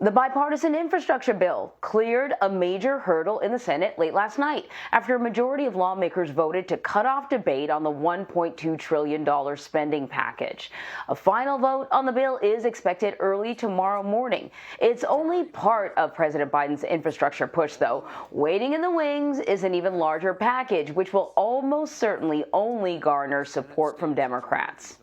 The bipartisan infrastructure bill cleared a major hurdle in the Senate late last night after a majority of lawmakers voted to cut off debate on the $1.2 trillion spending package. A final vote on the bill is expected early tomorrow morning. It's only part of President Biden's infrastructure push, though. Waiting in the wings is an even larger package, which will almost certainly only garner support from Democrats.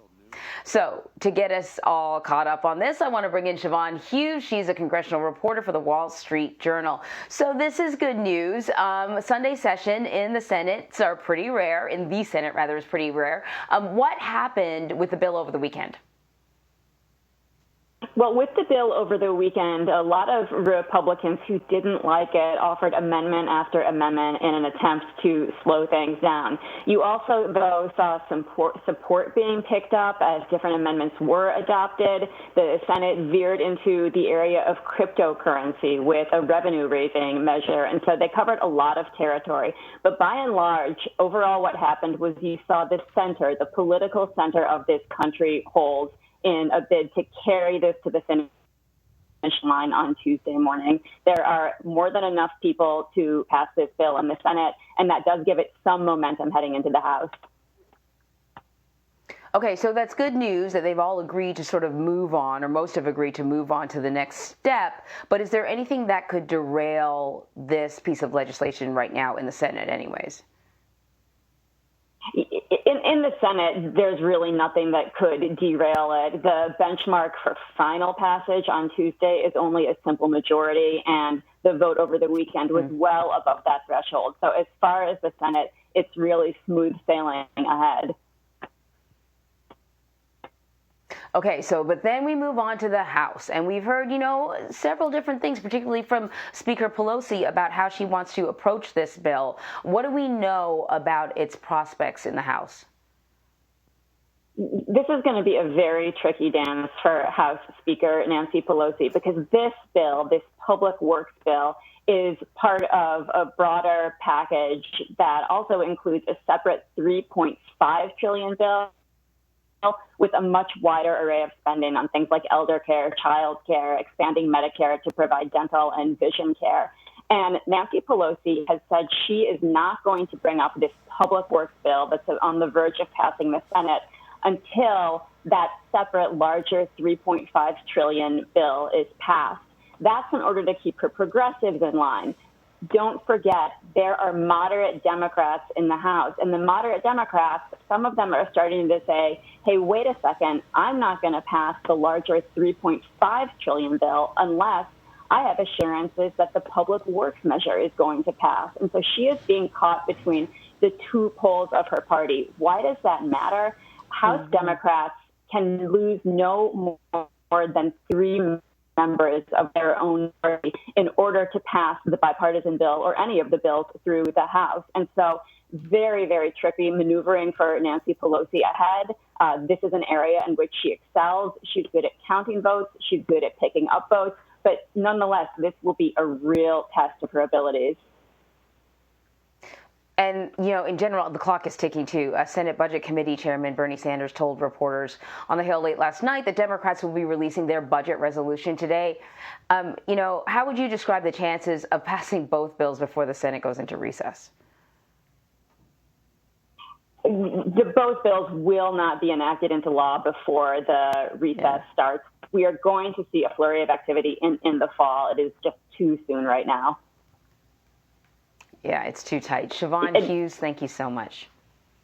So, to get us all caught up on this, I want to bring in Siobhan Hughes. She's a congressional reporter for the Wall Street Journal. So this is good news. Sunday session in the Senate are pretty rare. In the Senate, rather, is pretty rare. What happened with the bill over the weekend? Well, with the bill over the weekend, a lot of Republicans who didn't like it offered amendment after amendment in an attempt to slow things down. You also, though, saw some support being picked up as different amendments were adopted. The Senate veered into the area of cryptocurrency with a revenue-raising measure, and so they covered a lot of territory. But by and large, overall what happened was you saw the center, the political center of this country hold in a bid to carry this to the finish line on Tuesday morning. There are more than enough people to pass this bill in the Senate, and that does give it some momentum heading into the House. Okay, so that's good news that they've all agreed to sort of move on, or most have agreed to move on to the next step. But is there anything that could derail this piece of legislation right now in the Senate anyways? In the Senate, there's really nothing that could derail it. The benchmark for final passage on Tuesday is only a simple majority, and the vote over the weekend was well above that threshold. So as far as the Senate, it's really smooth sailing ahead. Okay, but then we move on to the House, and we've heard, several different things, particularly from Speaker Pelosi, about how she wants to approach this bill. What do we know about its prospects in the House? This is going to be a very tricky dance for House Speaker Nancy Pelosi, because this bill, this public works bill, is part of a broader package that also includes a separate $3.5 trillion bill with a much wider array of spending on things like elder care, child care, expanding Medicare to provide dental and vision care. And Nancy Pelosi has said she is not going to bring up this public works bill that's on the verge of passing the Senate until that separate, larger $3.5 trillion bill is passed. That's in order to keep her progressives in line. Don't forget, there are moderate Democrats in the House, and the moderate Democrats, some of them are starting to say, hey, wait a second, I'm not going to pass the larger $3.5 trillion bill unless I have assurances that the public works measure is going to pass. And so she is being caught between the two poles of her party. Why does that matter? House Democrats can lose no more than 3 members of their own party in order to pass the bipartisan bill or any of the bills through the House. And so very, very tricky maneuvering for Nancy Pelosi ahead. This is an area in which she excels. She's good at counting votes. She's good at picking up votes. But nonetheless, this will be a real test of her abilities. And, in general, the clock is ticking, too. Senate Budget Committee Chairman Bernie Sanders told reporters on the Hill late last night that Democrats will be releasing their budget resolution today. How would you describe the chances of passing both bills before the Senate goes into recess? Both bills will not be enacted into law before the recess starts. We are going to see a flurry of activity in the fall. It is just too soon right now. Yeah, it's too tight. Siobhan Hughes, thank you so much.